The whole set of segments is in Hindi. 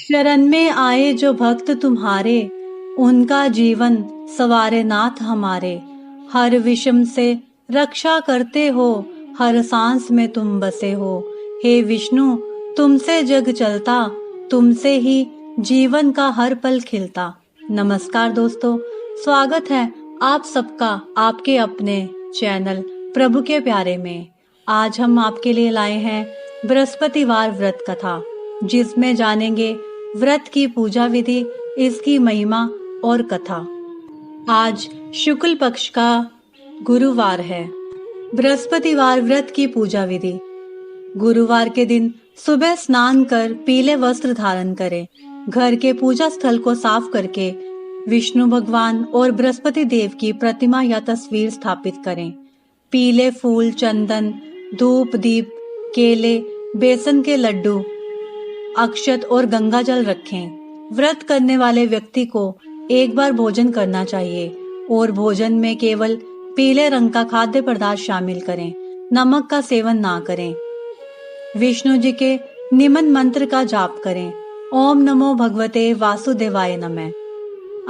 शरण में आए जो भक्त तुम्हारे, उनका जीवन सवारे नाथ हमारे। हर विषम से रक्षा करते हो, हर सांस में तुम बसे हो। हे विष्णु, तुमसे जग चलता, तुमसे ही जीवन का हर पल खिलता। नमस्कार दोस्तों, स्वागत है आप सबका आपके अपने चैनल प्रभु के प्यारे में। आज हम आपके लिए लाए हैं बृहस्पतिवार व्रत कथा, जिसमें जानेंगे व्रत की पूजा विधि, इसकी महिमा और कथा। आज शुक्ल पक्ष का गुरुवार है। बृहस्पतिवार व्रत की पूजा विधि। गुरुवार के दिन सुबह स्नान कर पीले वस्त्र धारण करें। घर के पूजा स्थल को साफ करके विष्णु भगवान और बृहस्पति देव की प्रतिमा या तस्वीर स्थापित करें। पीले फूल, चंदन, धूप, दीप, केले, बेसन के लड्डू, अक्षत और गंगा जल रखें। व्रत करने वाले व्यक्ति को एक बार भोजन करना चाहिए और भोजन में केवल पीले रंग का खाद्य पदार्थ शामिल करें। नमक का सेवन ना करें। विष्णु जी के निमन मंत्र का जाप करें। ओम नमो भगवते वासुदेवाय नमः।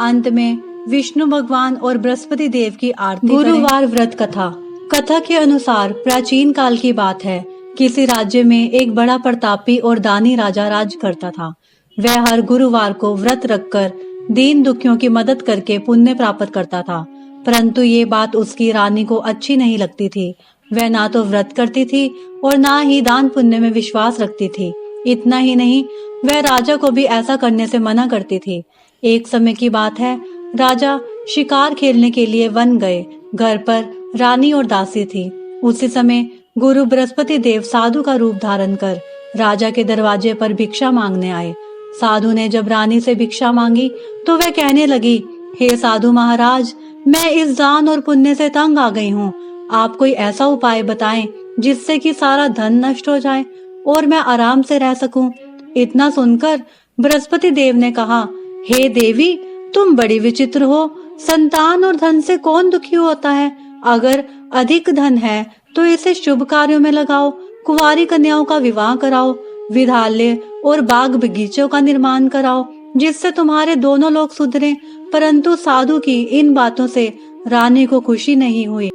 अंत में विष्णु भगवान और बृहस्पति देव की आरती करें। गुरुवार व्रत कथा। कथा के अनुसार प्राचीन काल की बात है। किसी राज्य में एक बड़ा प्रतापी और दानी राजा राज करता था। वह हर गुरुवार को व्रत रखकर दीन दुखियों की मदद करके पुण्य प्राप्त करता था। परंतु ये बात उसकी रानी को अच्छी नहीं लगती थी। वह ना तो व्रत करती थी और ना ही दान पुण्य में विश्वास रखती थी। इतना ही नहीं, वह राजा को भी ऐसा करने से मना करती थी। एक समय की बात है, राजा शिकार खेलने के लिए वन गए। घर पर रानी और दासी थी। उसी समय गुरु बृहस्पति देव साधु का रूप धारण कर राजा के दरवाजे पर भिक्षा मांगने आए। साधु ने जब रानी से भिक्षा मांगी तो वह कहने लगी, हे साधु महाराज, मैं इस दान और पुण्य से तंग आ गई हूँ। आप कोई ऐसा उपाय बताएं जिससे कि सारा धन नष्ट हो जाए और मैं आराम से रह सकूं। इतना सुनकर बृहस्पति देव ने कहा, हे देवी, तुम बड़ी विचित्र हो। संतान और धन से कौन दुखी होता है? अगर अधिक धन है तो इसे शुभ कार्यों में लगाओ। कुंवारी कन्याओं का विवाह कराओ। विद्यालय और बाग बगीचों का निर्माण कराओ, जिससे तुम्हारे दोनों लोग सुधरें। परंतु साधु की इन बातों से रानी को खुशी नहीं हुई।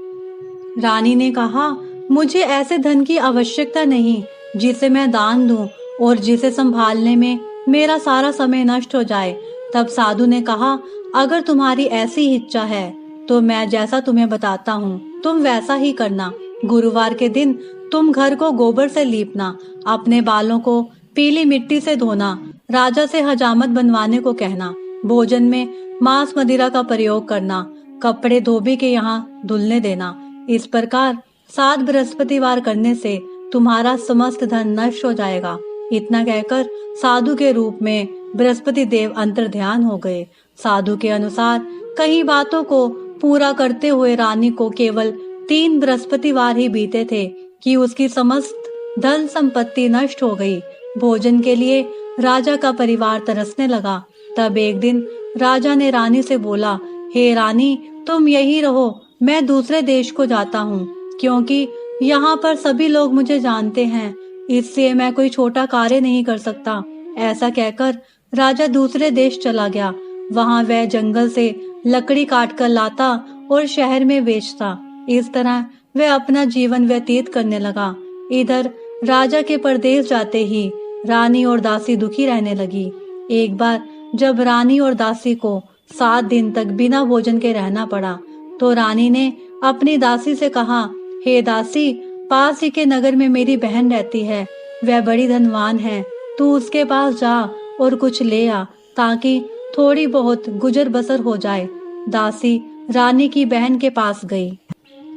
रानी ने कहा, मुझे ऐसे धन की आवश्यकता नहीं जिसे मैं दान दूं और जिसे संभालने में मेरा सारा समय नष्ट हो जाए। तब साधु ने कहा, अगर तुम्हारी ऐसी इच्छा है तो मैं जैसा तुम्हें बताता हूँ तुम वैसा ही करना। गुरुवार के दिन तुम घर को गोबर से लीपना, अपने बालों को पीली मिट्टी से धोना, राजा से हजामत बनवाने को कहना, भोजन में मांस मदिरा का प्रयोग करना, कपड़े धोबी के यहाँ धुलने देना। इस प्रकार 7 बृहस्पतिवार करने से तुम्हारा समस्त धन नष्ट हो जाएगा। इतना कहकर साधु के रूप में बृहस्पति देव अंतर्ध्यान हो गए। साधु के अनुसार कई बातों को पूरा करते हुए रानी को केवल 3 बृहस्पतिवार ही बीते थे कि उसकी समस्त धन संपत्ति नष्ट हो गई। भोजन के लिए राजा का परिवार तरसने लगा। तब एक दिन राजा ने रानी से बोला, हे रानी, तुम यही रहो, मैं दूसरे देश को जाता हूँ, क्योंकि यहाँ पर सभी लोग मुझे जानते हैं। इससे मैं कोई छोटा कार्य नहीं कर सकता। ऐसा कहकर राजा दूसरे देश चला गया। वहाँ वह जंगल से लकड़ी काट कर लाता और शहर में बेचता। इस तरह वह अपना जीवन व्यतीत करने लगा। इधर राजा के परदेश जाते ही रानी और दासी दुखी रहने लगी। एक बार जब रानी और दासी को 7 दिन तक बिना भोजन के रहना पड़ा, तो रानी ने अपनी दासी से कहा, हे दासी, पास ही के नगर में मेरी बहन रहती है। वह बड़ी धनवान है। तू उसके पास जा और कुछ ले आ, ताकि थोड़ी बहुत गुजर बसर हो जाए। दासी रानी की बहन के पास गई।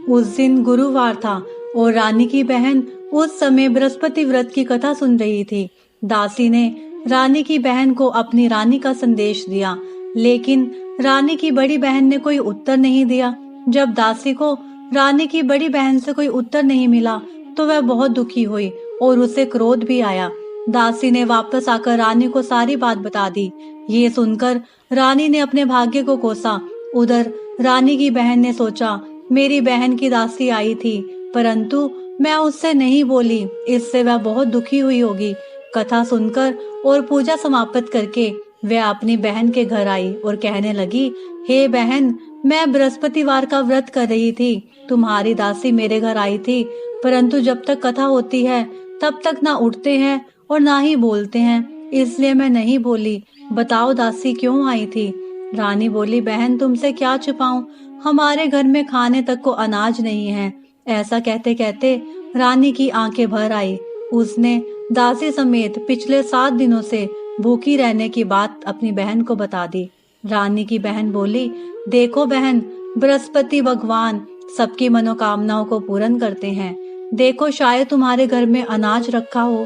उस दिन गुरुवार था और रानी की बहन उस समय बृहस्पति व्रत की कथा सुन रही थी। दासी ने रानी की बहन को अपनी रानी का संदेश दिया, लेकिन रानी की बड़ी बहन ने कोई उत्तर नहीं दिया। जब दासी को रानी की बड़ी बहन से कोई उत्तर नहीं मिला तो वह बहुत दुखी हुई और उसे क्रोध भी आया। दासी ने वापस आकर रानी को सारी बात बता दी। ये सुनकर रानी ने अपने भाग्य को कोसा। उधर रानी की बहन ने सोचा, मेरी बहन की दासी आई थी, परंतु मैं उससे नहीं बोली, इससे वह बहुत दुखी हुई होगी। कथा सुनकर और पूजा समाप्त करके वह अपनी बहन के घर आई और कहने लगी, हे बहन, मैं बृहस्पतिवार का व्रत कर रही थी। तुम्हारी दासी मेरे घर आई थी, परंतु जब तक कथा होती है तब तक ना उठते हैं और ना ही बोलते हैं, इसलिए मैं नहीं बोली। बताओ दासी क्यों आई थी? रानी बोली, बहन तुमसे क्या छुपाऊं, हमारे घर में खाने तक को अनाज नहीं है। ऐसा कहते कहते रानी की आंखें भर आई। उसने दासी समेत पिछले 7 दिनों से भूखी रहने की बात अपनी बहन को बता दी। रानी की बहन बोली, देखो बहन, बृहस्पति भगवान सबकी मनोकामनाओं को पूर्ण करते हैं। देखो शायद तुम्हारे घर में अनाज रखा हो।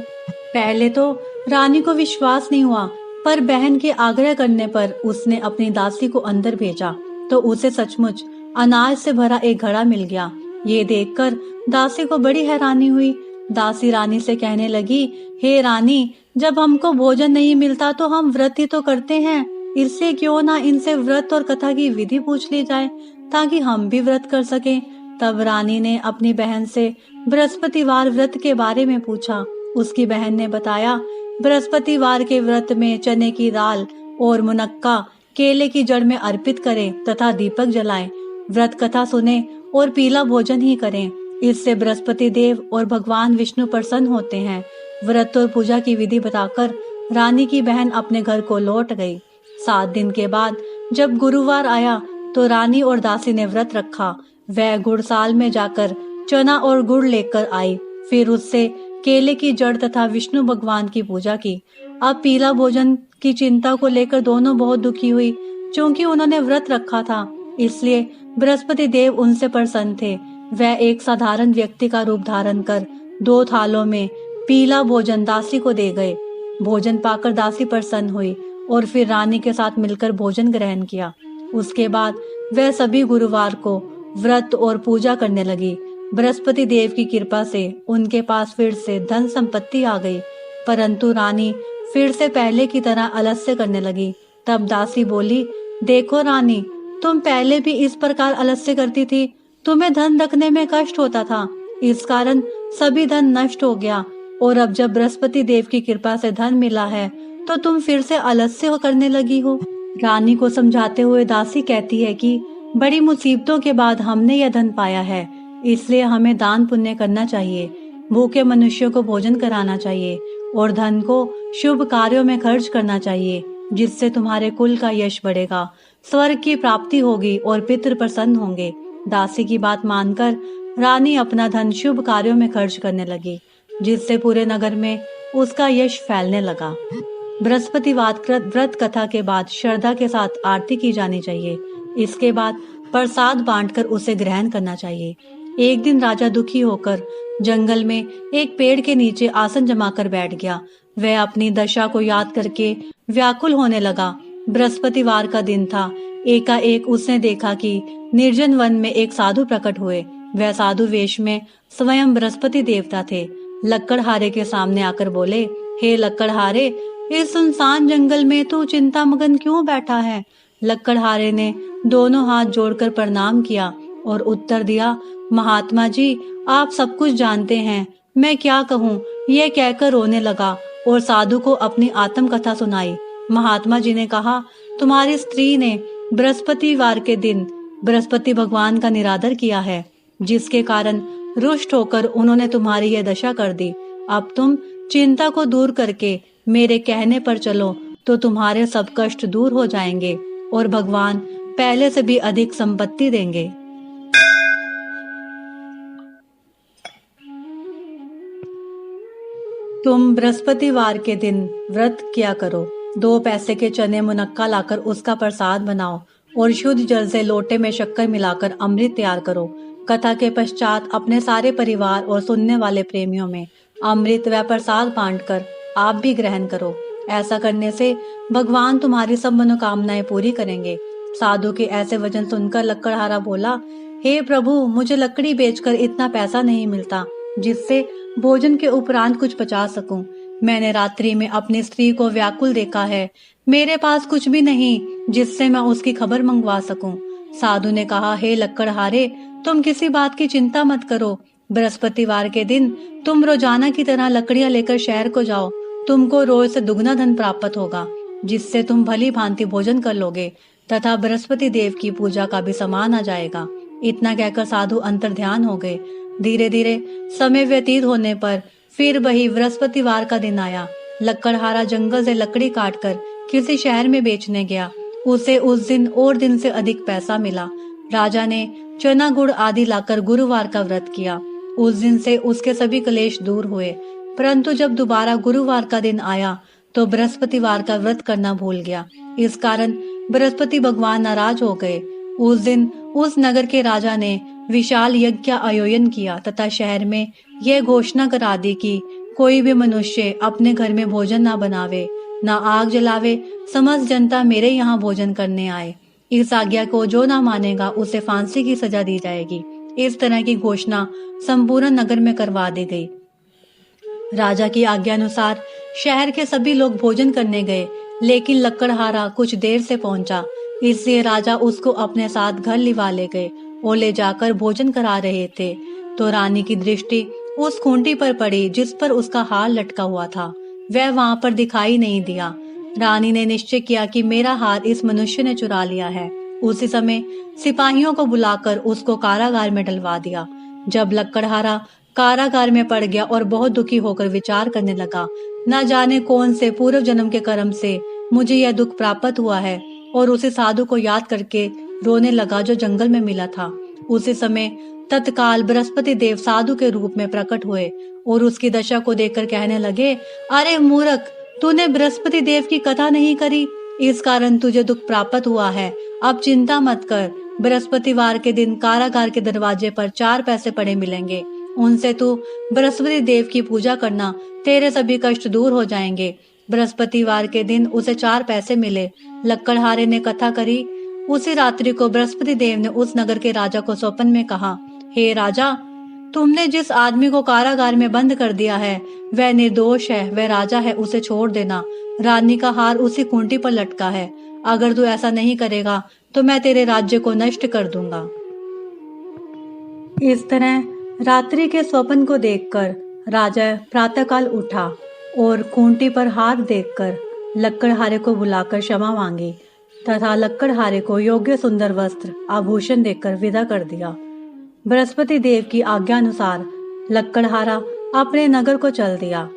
पहले तो रानी को विश्वास नहीं हुआ, पर बहन के आग्रह करने पर उसने अपनी दासी को अंदर भेजा तो उसे सचमुच अनाज से भरा एक घड़ा मिल गया। ये देखकर दासी को बड़ी हैरानी हुई। दासी रानी से कहने लगी, हे रानी, जब हमको भोजन नहीं मिलता तो हम व्रत ही तो करते हैं, इससे क्यों ना इनसे व्रत और कथा की विधि पूछ ली जाए ताकि हम भी व्रत कर सकें। तब रानी ने अपनी बहन से बृहस्पतिवार व्रत के बारे में पूछा। उसकी बहन ने बताया, बृहस्पतिवार के व्रत में चने की दाल और मुनक्का केले की जड़ में अर्पित करें तथा दीपक जलाएं, व्रत कथा सुने और पीला भोजन ही करें। इससे बृहस्पति देव और भगवान विष्णु प्रसन्न होते हैं। व्रत और पूजा की विधि बताकर रानी की बहन अपने घर को लौट गई। 7 दिन के बाद जब गुरुवार आया तो रानी और दासी ने व्रत रखा। वह गुड़साल में जाकर चना और गुड़ लेकर आई, फिर उससे केले की जड़ तथा विष्णु भगवान की पूजा की। अब पीला भोजन की चिंता को लेकर दोनों बहुत दुखी हुई। क्योंकि उन्होंने व्रत रखा था, इसलिए बृहस्पति देव उनसे प्रसन्न थे। वह एक साधारण व्यक्ति का रूप धारण कर 2 थालों में पीला भोजन दासी को दे गए। भोजन पाकर दासी प्रसन्न हुई और फिर रानी के साथ मिलकर भोजन ग्रहण किया। उसके बाद वह सभी गुरुवार को व्रत और पूजा करने लगी। बृहस्पति देव की कृपा से उनके पास फिर से धन संपत्ति आ गई, परंतु रानी फिर से पहले की तरह आलस्य करने लगी। तब दासी बोली, देखो रानी, तुम पहले भी इस प्रकार आलस्य करती थी। तुम्हें धन रखने में कष्ट होता था, इस कारण सभी धन नष्ट हो गया, और अब जब बृहस्पति देव की कृपा से धन मिला है तो तुम फिर से आलस्य करने लगी हो। रानी को समझाते हुए दासी कहती है कि बड़ी मुसीबतों के बाद हमने यह धन पाया है, इसलिए हमें दान पुण्य करना चाहिए, भूखे मनुष्यों को भोजन कराना चाहिए और धन को शुभ कार्यों में खर्च करना चाहिए, जिससे तुम्हारे कुल का यश बढ़ेगा, स्वर्ग की प्राप्ति होगी और पितृ प्रसन्न होंगे। दासी की बात मानकर रानी अपना धन शुभ कार्यों में खर्च करने लगी, जिससे पूरे नगर में उसका यश फैलने लगा। बृहस्पतिवार व्रत कथा के बाद श्रद्धा के साथ आरती की जानी चाहिए। इसके बाद प्रसाद बांटकर उसे ग्रहण करना चाहिए। एक दिन राजा दुखी होकर जंगल में एक पेड़ के नीचे आसन जमाकर बैठ गया। वह अपनी दशा को याद करके व्याकुल होने लगा। बृहस्पतिवार का दिन था। एकाएक उसने देखा कि निर्जन वन में एक साधु प्रकट हुए। वह साधु वेश में स्वयं बृहस्पति देवता थे। लक्कड़हारे के सामने आकर बोले, हे लक्कड़हारे, इस सुनसान जंगल में तू चिंता मगन क्यों बैठा है? लक्कड़हारे ने दोनों हाथ जोड़कर प्रणाम किया और उत्तर दिया, महात्मा जी, आप सब कुछ जानते हैं, मैं क्या कहूँ? यह कहकर रोने लगा और साधु को अपनी आत्म कथा सुनाई। महात्मा जी ने कहा, तुम्हारी स्त्री ने बृहस्पतिवार के दिन बृहस्पति भगवान का निरादर किया है, जिसके कारण रुष्ट होकर उन्होंने तुम्हारी यह दशा कर दी। अब तुम चिंता को दूर करके मेरे कहने पर चलो तो तुम्हारे सब कष्ट दूर हो जाएंगे और भगवान पहले से भी अधिक संपत्ति देंगे। तुम बृहस्पतिवार के दिन व्रत किया करो। 2 पैसे के चने मुनक्का लाकर उसका प्रसाद बनाओ और शुद्ध जल से लोटे में शक्कर मिलाकर अमृत तैयार करो। कथा के पश्चात अपने सारे परिवार और सुनने वाले प्रेमियों में अमृत व प्रसाद बांटकर आप भी ग्रहण करो। ऐसा करने से भगवान तुम्हारी सब मनोकामनाएं पूरी करेंगे। साधु के ऐसे वचन सुनकर लक्कड़हारा बोला, हे प्रभु, मुझे लकड़ी बेचकर इतना पैसा नहीं मिलता जिससे भोजन के उपरांत कुछ पचा सकूं। मैंने रात्रि में अपनी स्त्री को व्याकुल देखा है। मेरे पास कुछ भी नहीं जिससे मैं उसकी खबर मंगवा सकूं। साधु ने कहा, हे लक्कड़हारे, तुम किसी बात की चिंता मत करो। बृहस्पतिवार के दिन तुम रोजाना की तरह लकड़ियां लेकर शहर को जाओ। तुमको रोज से दुगना धन प्राप्त होगा, जिससे तुम भली भांति भोजन कर लोगे तथा बृहस्पति देव की पूजा का भी सामान आ जाएगा। इतना कहकर साधु अंतर ध्यान हो गए। धीरे धीरे समय व्यतीत होने पर फिर वही बृहस्पतिवार का दिन आया। लकड़हारा जंगल से लकड़ी काटकर किसी शहर में बेचने गया। उसे उस दिन और दिन से अधिक पैसा मिला। राजा ने चना गुड़ आदि लाकर गुरुवार का व्रत किया। उस दिन से उसके सभी क्लेश दूर हुए। परंतु जब दोबारा गुरुवार का दिन आया तो बृहस्पतिवार का व्रत करना भूल गया। इस कारण बृहस्पति भगवान नाराज हो गए। उस दिन उस नगर के राजा ने विशाल यज्ञ का आयोजन किया तथा शहर में यह घोषणा करा दी कि कोई भी मनुष्य अपने घर में भोजन न बनावे, न आग जलावे, समस्त जनता मेरे यहाँ भोजन करने आए। इस आज्ञा को जो न मानेगा उसे फांसी की सजा दी जाएगी। इस तरह की घोषणा संपूर्ण नगर में करवा दी गई। राजा की आज्ञा अनुसार शहर के सभी लोग भोजन करने गए, लेकिन लकड़हारा कुछ देर से पहुंचा, इसलिए राजा उसको अपने साथ घर लिवा ले गए और ले जाकर भोजन करा रहे थे तो रानी की दृष्टि उस खूंटी पर पड़ी जिस पर उसका हार लटका हुआ था। वह वहां पर दिखाई नहीं दिया। रानी ने निश्चय किया कि मेरा हार इस मनुष्य ने चुरा लिया है। उसी समय सिपाहियों को बुलाकर उसको कारागार में डलवा दिया। जब लकड़हारा कारागार में पड़ गया और बहुत दुखी होकर विचार करने लगा, न जाने कौन से पूर्व जन्म के कर्म से मुझे यह दुख प्राप्त हुआ है, और उसी साधु को याद करके रोने लगा जो जंगल में मिला था। उसी समय तत्काल बृहस्पति देव साधु के रूप में प्रकट हुए और उसकी दशा को देखकर कहने लगे, अरे मूर्ख, तूने बृहस्पति देव की कथा नहीं करी, इस कारण तुझे दुख प्राप्त हुआ है। अब चिंता मत कर, बृहस्पतिवार के दिन कारागार के दरवाजे पर 4 पैसे पड़े मिलेंगे। उनसे तू बृहस्पति देव की पूजा करना, तेरे सभी कष्ट दूर हो जाएंगे। बृहस्पतिवार के दिन उसे 4 पैसे मिले। लकड़हारे ने कथा करी। उसी रात्रि को बृहस्पति देव ने उस नगर के राजा को स्वप्न में कहा, हे राजा, तुमने जिस आदमी को कारागार में बंद कर दिया है वह निर्दोष है, वह राजा है, उसे छोड़ देना। रानी का हार उसी खूंटी पर लटका है। अगर तू ऐसा नहीं करेगा तो मैं तेरे राज्य को नष्ट कर दूंगा। इस तरह रात्रि के स्वप्न को देखकर राजा प्रातःकाल उठा और खूंटी पर हार देखकर लकड़हारे को बुलाकर क्षमा मांगी तथा लकड़हारे को योग्य सुंदर वस्त्र आभूषण देकर विदा कर दिया। बृहस्पति देव की आज्ञा अनुसार लकड़हारा अपने नगर को चल दिया।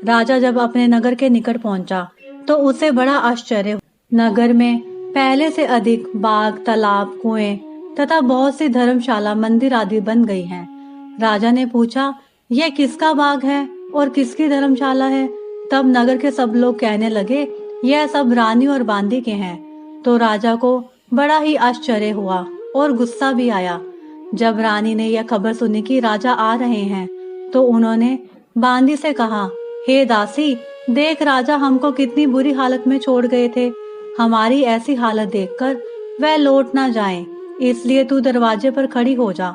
राजा जब अपने नगर के निकट पहुंचा तो उसे बड़ा आश्चर्य। नगर में पहले से अधिक बाग, तालाब, कुएं तथा बहुत सी धर्मशाला, मंदिर आदि बन गई हैं। राजा ने पूछा, यह किसका बाग है और किसकी धर्मशाला है? तब नगर के सब लोग कहने लगे, यह सब रानी और बांदी के हैं। तो राजा को बड़ा ही आश्चर्य हुआ और गुस्सा भी आया। जब रानी ने यह खबर सुनी कि राजा आ रहे हैं तो उन्होंने बांदी से कहा, हे दासी, देख राजा हमको कितनी बुरी हालत में छोड़ गए थे। हमारी ऐसी हालत देखकर वह लौट ना जाएं, इसलिए तू दरवाजे पर खड़ी हो जा।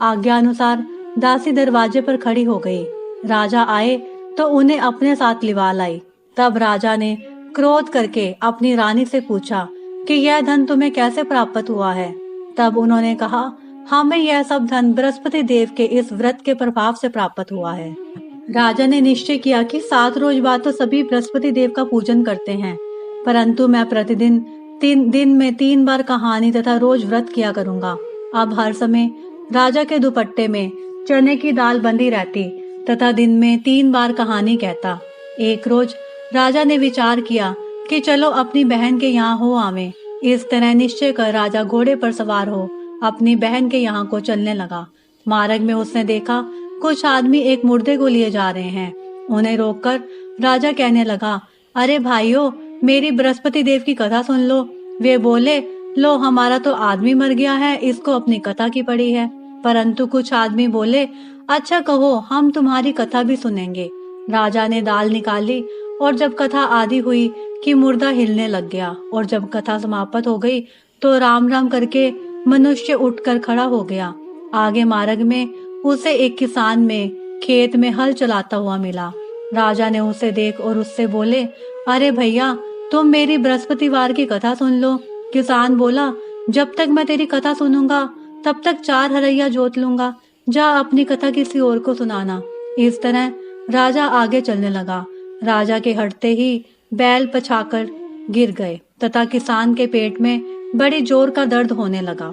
आज्ञा अनुसार दासी दरवाजे पर खड़ी हो गई। राजा आए तो उन्हें अपने साथ लिवा लाई। तब राजा ने क्रोध करके अपनी रानी से पूछा कि यह धन तुम्हें कैसे प्राप्त हुआ है? तब उन्होंने कहा, हमें यह सब धन बृहस्पति देव के इस व्रत के प्रभाव से प्राप्त हुआ है। राजा ने निश्चय किया कि 7 रोज बाद तो सभी बृहस्पति देव का पूजन करते हैं, परंतु मैं प्रतिदिन 3 दिन में 3 बार कहानी तथा रोज व्रत किया करूंगा। अब हर समय राजा के दुपट्टे में चने की दाल बंधी रहती तथा दिन में 3 बार कहानी कहता। एक रोज राजा ने विचार किया कि चलो अपनी बहन के यहाँ हो आवे। इस तरह निश्चय कर राजा घोड़े पर सवार हो अपनी बहन के यहाँ को चलने लगा। मार्ग में उसने देखा कुछ आदमी एक मुर्दे को लिए जा रहे हैं। उन्हें रोककर राजा कहने लगा, अरे भाइयों, मेरी बृहस्पति देव की कथा सुन लो। वे बोले, लो हमारा तो आदमी मर गया है, इसको अपनी कथा की पड़ी है। परंतु कुछ आदमी बोले, अच्छा कहो, हम तुम्हारी कथा भी सुनेंगे। राजा ने दाल निकाली और जब कथा आदि हुई कि मुर्दा हिलने लग गया और जब कथा समाप्त हो गई तो राम राम करके मनुष्य उठकर खड़ा हो गया। आगे मार्ग में उसे एक किसान में खेत में हल चलाता हुआ मिला। राजा ने उसे देख और उससे बोले, अरे भैया, तुम मेरी बृहस्पतिवार की कथा सुन लो। किसान बोला, जब तक मैं तेरी कथा सुनूंगा तब तक 4 हरैया जोत लूंगा। जा अपनी कथा किसी और को सुनाना। इस तरह राजा आगे चलने लगा। राजा के हटते ही बैल पछाकर गिर गए तथा किसान के पेट में बड़ी जोर का दर्द होने लगा।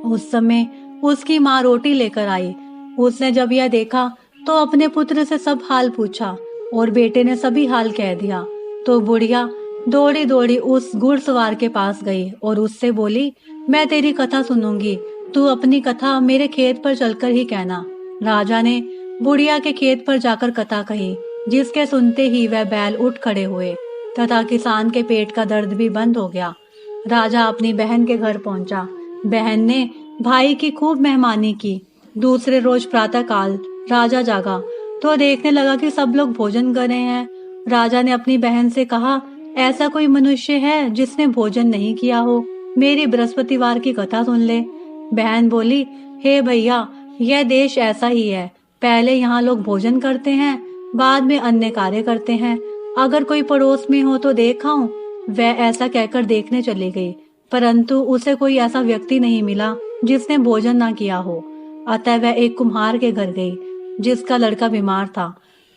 उस समय उसकी माँ रोटी लेकर आई। उसने जब यह देखा तो अपने पुत्र से सब हाल पूछा और बेटे ने सभी हाल कह दिया। तो बुढ़िया दौड़ी दौड़ी उस घुड़सवार के पास गई और उससे बोली, मैं तेरी कथा सुनूंगी, तू अपनी कथा मेरे खेत पर चलकर ही कहना। राजा ने बुढ़िया के खेत पर जाकर कथा कही, जिसके सुनते ही वह बैल उठ खड़े हुए तथा किसान के पेट का दर्द भी बंद हो गया। राजा अपनी बहन के घर पहुंचा। बहन ने भाई की खूब मेहमानी की। दूसरे रोज प्रातः काल राजा जागा तो देखने लगा कि सब लोग भोजन कर रहे हैं। राजा ने अपनी बहन से कहा, ऐसा कोई मनुष्य है जिसने भोजन नहीं किया हो? मेरी बृहस्पतिवार की कथा सुन ले। बहन बोली, हे भैया, यह देश ऐसा ही है। पहले यहाँ लोग भोजन करते हैं, बाद में अन्य कार्य करते हैं। अगर कोई पड़ोस में हो तो देख आऊं। वह ऐसा कहकर देखने चली गई, परंतु उसे कोई ऐसा व्यक्ति नहीं मिला जिसने भोजन ना किया हो। अतः वह एक कुम्हार के घर गई, जिसका लड़का बीमार था।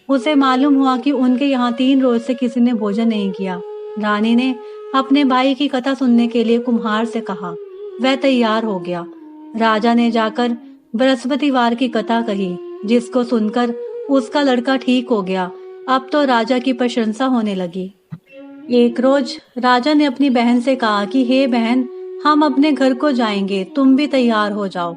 उसे मालूम हुआ कि उनके यहाँ 3 रोज से किसी ने भोजन नहीं किया। रानी ने अपने भाई की कथा सुनने के लिए कुम्हार से कहा। वह तैयार हो गया। राजा ने जाकर बृहस्पतिवार की कथा कही, जिसको सुनकर उसका लड़का ठीक हो गया। अब तो राजा की प्रशंसा होने लगी। एक रोज राजा ने अपनी बहन से कहा कि हे बहन, हम अपने घर को जाएंगे, तुम भी तैयार हो जाओ।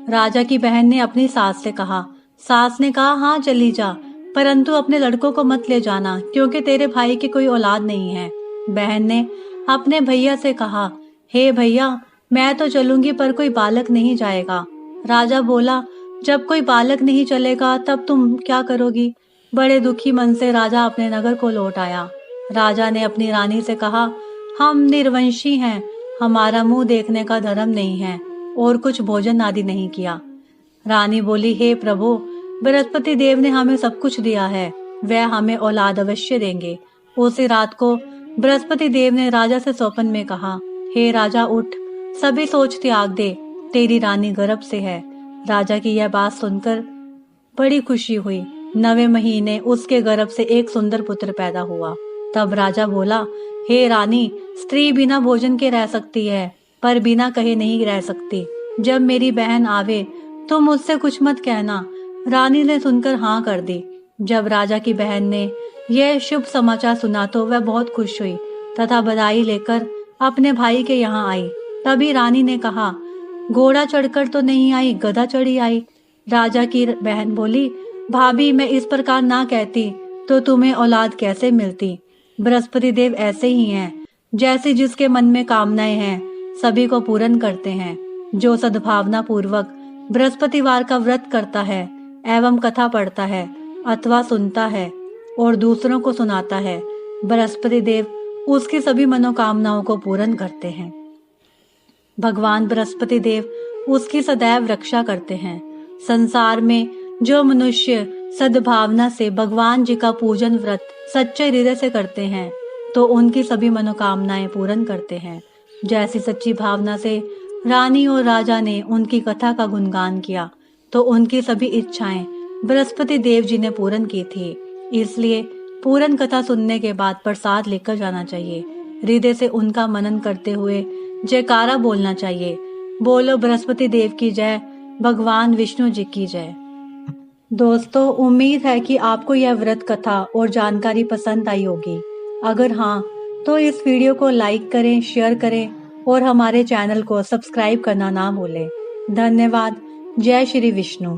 राजा की बहन ने अपनी सास से कहा। सास ने कहा, हाँ चली जा, परंतु अपने लड़कों को मत ले जाना, क्योंकि तेरे भाई की कोई औलाद नहीं है। बहन ने अपने भैया से कहा, हे भैया, मैं तो चलूंगी पर कोई बालक नहीं जाएगा। राजा बोला, जब कोई बालक नहीं चलेगा तब तुम क्या करोगी? बड़े दुखी मन से राजा अपने नगर को लौट आया। राजा ने अपनी रानी से कहा, हम निर्वंशी हैं, हमारा मुंह देखने का धर्म नहीं है और कुछ भोजन आदि नहीं किया। रानी बोली, हे प्रभु, बृहस्पति देव ने हमें सब कुछ दिया है, वह हमें औलाद अवश्य देंगे। उसी रात को बृहस्पति देव ने राजा से स्वप्न में कहा, हे राजा उठ, सभी सोच त्याग दे, तेरी रानी गर्भ से है। राजा की यह बात सुनकर बड़ी खुशी हुई। 9वें महीने उसके गर्भ से एक सुंदर पुत्र पैदा हुआ। तब राजा बोला, हे रानी, स्त्री बिना भोजन के रह सकती है, पर बिना कहे नहीं रह सकती। जब मेरी बहन आवे तो मुझसे कुछ मत कहना। रानी ने सुनकर हाँ कर दी। जब राजा की बहन ने यह शुभ समाचार सुना तो वह बहुत खुश हुई तथा बधाई लेकर अपने भाई के यहाँ आई। तभी रानी ने कहा, घोड़ा चढ़कर तो नहीं आई, गधा चढ़ी आई। राजा की बहन बोली, भाभी, मैं इस प्रकार ना कहती तो तुम्हें औलाद कैसे मिलती? बृहस्पति देव ऐसे ही हैं, जैसे जिसके मन में कामनाएं हैं सभी को पूर्ण करते हैं। जो सद्भावना पूर्वक बृहस्पतिवार का व्रत करता है एवं कथा पढ़ता है अथवा सुनता है और दूसरों को सुनाता है, बृहस्पति देव उसकी सभी मनोकामनाओं को पूर्ण करते हैं। भगवान बृहस्पति देव उसकी सदैव रक्षा करते हैं। संसार में जो मनुष्य सद्भावना से भगवान जी का पूजन व्रत सच्चे हृदय से करते हैं तो उनकी सभी मनोकामनाएं पूर्ण करते हैं। जैसी सच्ची भावना से रानी और राजा ने उनकी कथा का गुणगान किया तो उनकी सभी इच्छाएं बृहस्पति देव जी ने पूर्ण की थी। इसलिए पूर्ण कथा सुनने के बाद प्रसाद लेकर जाना चाहिए। हृदय से उनका मनन करते हुए जयकारा बोलना चाहिए। बोलो बृहस्पति देव की जय, भगवान विष्णु जी की जय। दोस्तों, उम्मीद है कि आपको यह व्रत कथा और जानकारी पसंद आई होगी। अगर हाँ, तो इस वीडियो को लाइक करें, शेयर करें और हमारे चैनल को सब्सक्राइब करना ना भूलें। धन्यवाद। जय श्री विष्णु।